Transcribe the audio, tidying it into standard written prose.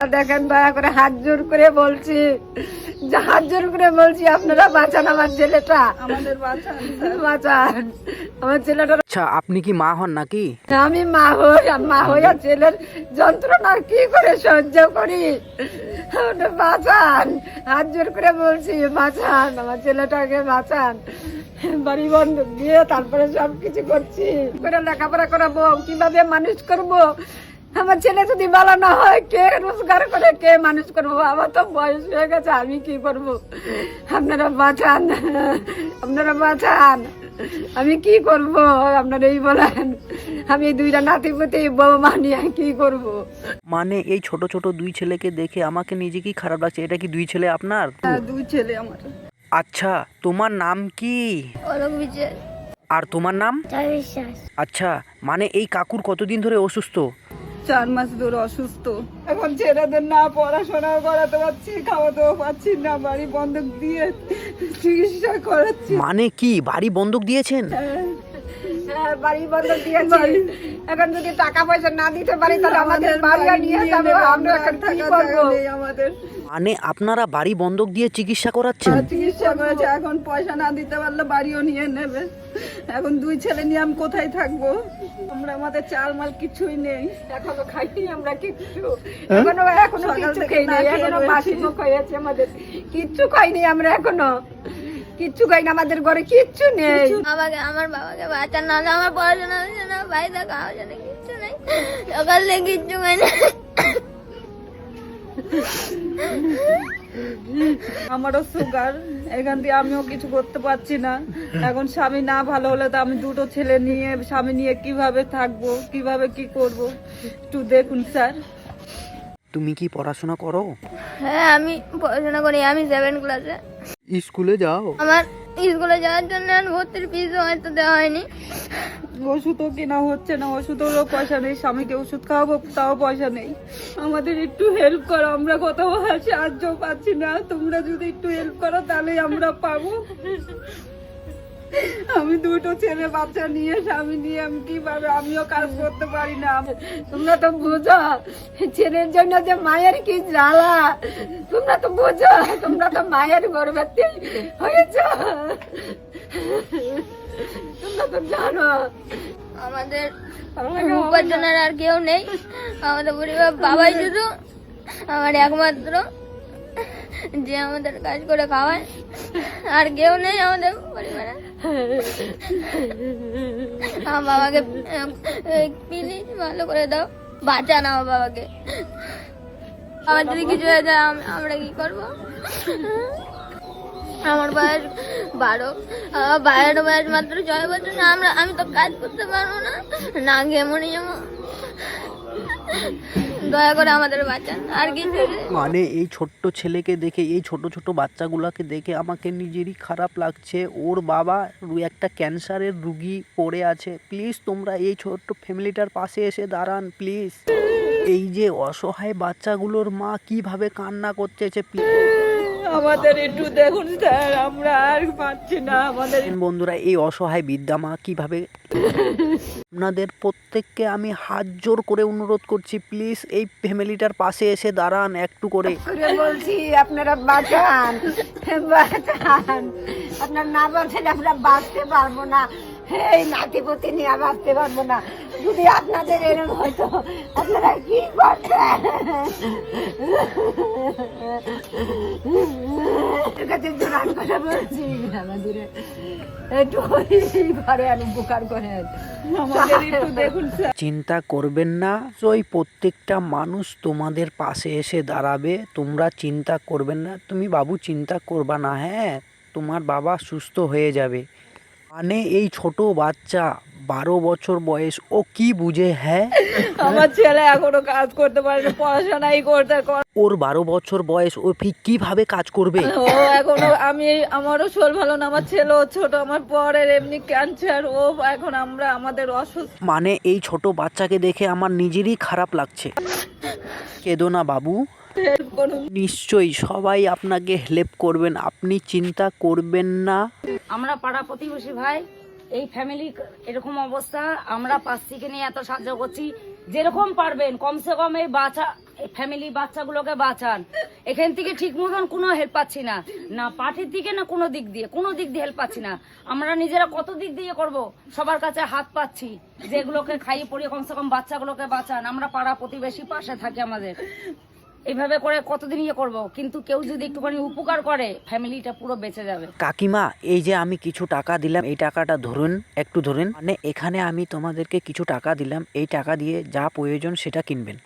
দেখেন, দয়া করে হাত জোর করে বলছি, আপনারা বাঁচান আমার ছেলেটা, আমাদের বাঁচান আমার ছেলেটা। আচ্ছা, আপনি কি মা হন নাকি? আমি মা হইয়া ছেলের যন্ত্রণা কি করে সহ্য করি, বাঁচান, হাত জোর করে বলছি, বাঁচান আমার ছেলেটাকে, বাঁচান। বাড়ি বন্ধক দিয়ে তারপরে সবকিছু করছি, করে লেখাপড়া করাবো, কিভাবে মানুষ করব। আমার ছেলে যদি ভালো না হয়, কে রোজগার করে কে মানুষ করবো? আমার তো বয়স হয়ে গেছে, আমি কি করব? আপনারা বাঁচান, আমি কি করব? আপনারা এই বলেন, আমি দুইটা নাতিপুতি বৌমা নিয়ে কি করব? মানে এই ছোট ছোট দুই ছেলেকে দেখে আমাকে নিজেকেই খারাপ লাগছে। এটা কি দুই ছেলে আপনার? হ্যাঁ, দুই ছেলে আমার। আচ্ছা, তোমার নাম কি? আর তোমার নাম? আচ্ছা, মানে এই কাকুর কতদিন ধরে অসুস্থ? 4 মাস ধরে অসুস্থ। এখন ছেলেদের না পড়াশোনা করাতে পারছি, খাওয়াতেও পাচ্ছি না, বাড়ি বন্ধক দিয়ে চিকিৎসা করাচ্ছি। মানে কি বাড়ি বন্ধক দিয়েছেন? হ্যাঁ, বাড়ি বন্ধক দিয়েছি। এখন যদি টাকা পয়সা না দিতে পারি, তাহলে আমাদের বাড়িও নিয়ে যাবে, আমরা এখন কি করবো? আমাদের মানে আপনারা বাড়ি বন্ধক দিয়ে চিকিৎসা করাচ্ছেন? চিকিৎসা করেছে, এখন পয়সা না দিতে পারলে বাড়িও নিয়ে নেবে। এখন দুই ছেলে নিয়ে আমি কোথায় থাকবো? আমাদের চাল মাল কিছুই নেই, এখনো খাইনি আমরা কিচ্ছু, এখনো কিচ্ছু খাইনি, এখনো বাসি মুখ হয়েছে আমাদের, কিচ্ছু খাইনি আমরা, এখনো কিচ্ছু খাই না, আমাদের ঘরে কিচ্ছু নেই। আমার বাবাকে বাঁচান, না আমার পড়াশোনা হচ্ছে না, বাইরে খাওয়া জানে কিচ্ছু নেই, সকাল থেকে কিচ্ছু খাই না। আমারও সুগার, এখান দিয়ে আমিও কিছু করতে পারছি না। এখন স্বামী না ভালো হলে তো আমি দুটো ছেলে নিয়ে, স্বামী নিয়ে কিভাবে থাকবো, কিভাবে কি করব, একটু দেখুন স্যার। তুমি কি পড়াশোনা করো? হ্যাঁ, আমি পড়াশোনা করি, আমি 7 ক্লাসে। স্কুলে যাও? আমার স্কুলে যাওয়ার জন্য ভর্তির ফিস হয়তো দেওয়া হয়নি। ওষুধও কেনা হচ্ছে না, ওষুধেরও পয়সা নেই, স্বামীকে ওষুধ খাওয়াবো তাও পয়সা নেই। আমাদের একটু হেল্প করো, আমরা কোথাও সাহায্য পাচ্ছি না, তোমরা যদি একটু হেল্প করো তাহলে আমরা পাবো। আমি দুটো ছেলে বাচ্চা নিয়ে, স্বামী নিয়ে আমি কিভাবে, আমিও কাজ করতে পারি না। তোমরা তো বুঝো ছেলের জন্য যে মায়ের কি জ্বালা, তোমরা তো বুঝো, তোমরা তো মায়ের গর্ভবতী হয়েছ, তোমরা তো জানো। আমাদের উপার্জনের আর কেউ নেই, আমাদের পরিবার বাবাই শুধু আমার একমাত্র, যে আমাদের কাজ করে খাওয়ায়, আর কেউ নেই আমাদের পরিবারে। আমার বাবাকে প্লিজ ভালো করে দাও, বাঁচান আমার বাবাকে। আমার যদি কিছু হয়ে যায় আমরা কি করবো? আমার বয়স 12, বাইরের বয়স মাত্র 6 বছর। আমি তো কাজ করতে পারবো না, না গিয়ে মরে যাবো। দয়া করে আমাদের বাঁচান, আর কিছু। মানে এই ছোট্ট ছেলেকে দেখে, এই ছোট ছোট বাচ্চাগুলোকে দেখে আমাকে নিজেরই খারাপ লাগছে। ওর বাবা একটা ক্যান্সারের রুগী পড়ে আছে। প্লিজ তোমরা এই ছোট্ট ফ্যামিলিটার পাশে এসে দাঁড়ান প্লিজ। এই যে অসহায় বাচ্চাগুলোর মা কিভাবে কান্না করতেছে, আমাদের একটু দেখুন স্যার, আমরা আর পাচ্ছি না। আমাদের বন্ধুরা, এই অসহায় বৃদ্ধা মা কিভাবে, আপনাদের প্রত্যেককে আমি হাত জোর করে অনুরোধ করছি, প্লিজ এই ফ্যামিলিটার পাশে এসে দাঁড়ান একটু করে। বলছি আপনারা বাঁচান, আপনার না বাঁচলে আমরা বাঁচতে পারবো না, এই নাতিপতি নিয়ে বাঁচতে পারবো না। যদি আপনাদের এরকম হয়তো আপনারা কি করতেন? বলছি আমাদের একটু ঘরে উপকার করেন, আমাদের একটু দেখুন। চিন্তা করবেন না, ওই প্রত্যেকটা মানুষ তোমাদের পাশে এসে দাঁড়াবে, তোমরা চিন্তা করবেন না। তুমি বাবু চিন্তা করবা না, হ্যাঁ, তোমার বাবা সুস্থ হয়ে যাবে। মানে এই ছোট বাচ্চা 12 বছর বয়স, ও কি বুঝে? হ্যাঁ, আমার ছেলে এখনো কাজ করতে পারে না, পড়াশোনাই করতে। ওর 12 বছর বয়স, ও কিভাবে কাজ করবে? ও এখনো, আমারও শরীর ভালো না, আমার ছেলেও ছোট, আমার পরের এমনি ক্যান্সার, ও এখন আমাদের অসুস্থ। মানে এই ছোট বাচ্চাকে দেখে আমার নিজেরই খারাপ লাগছে। কেঁদো না বাবু, নিশ্চয়ই সবাই আপনাকে হেল্প করবেন, আপনি চিন্তা করবেন না। আমরা পাড়া প্রতিবেশী ভাই, এই ফ্যামিলি এরকম অবস্থা, আমরা পাঁচ থেকে নিয়ে এত সাহায্য করছি, যেরকম পারবেন কমসে কম ফ্যামিলি বাচ্চাগুলোকে বাঁচান। এখান থেকে ঠিক মতন কোনো হেল্প পাচ্ছি না, না পার্টির দিকে না কোনো দিক দিয়ে হেল্প পাচ্ছি না। আমরা নিজেরা কত দিক দিয়ে করব, সবার কাছে হাত পাচ্ছি যেগুলোকে খাইয়ে পড়িয়ে কমসে কম বাচ্চাগুলোকে বাঁচান। আমরা পাড়া প্রতিবেশী পাশে থাকি, আমাদের এইভাবে করে কতদিন করব, কিন্তু কেউ যদি একটুখানি উপকার করে ফ্যামিলিটা পুরো বেঁচে যাবে। কাকিমা, এই যে আমি কিছু টাকা দিলাম, এই টাকাটা ধরুন, একটু ধরুন। মানে এখানে আমি তোমাদেরকে কিছু টাকা দিলাম, এই টাকা দিয়ে যা প্রয়োজন সেটা কিনবেন।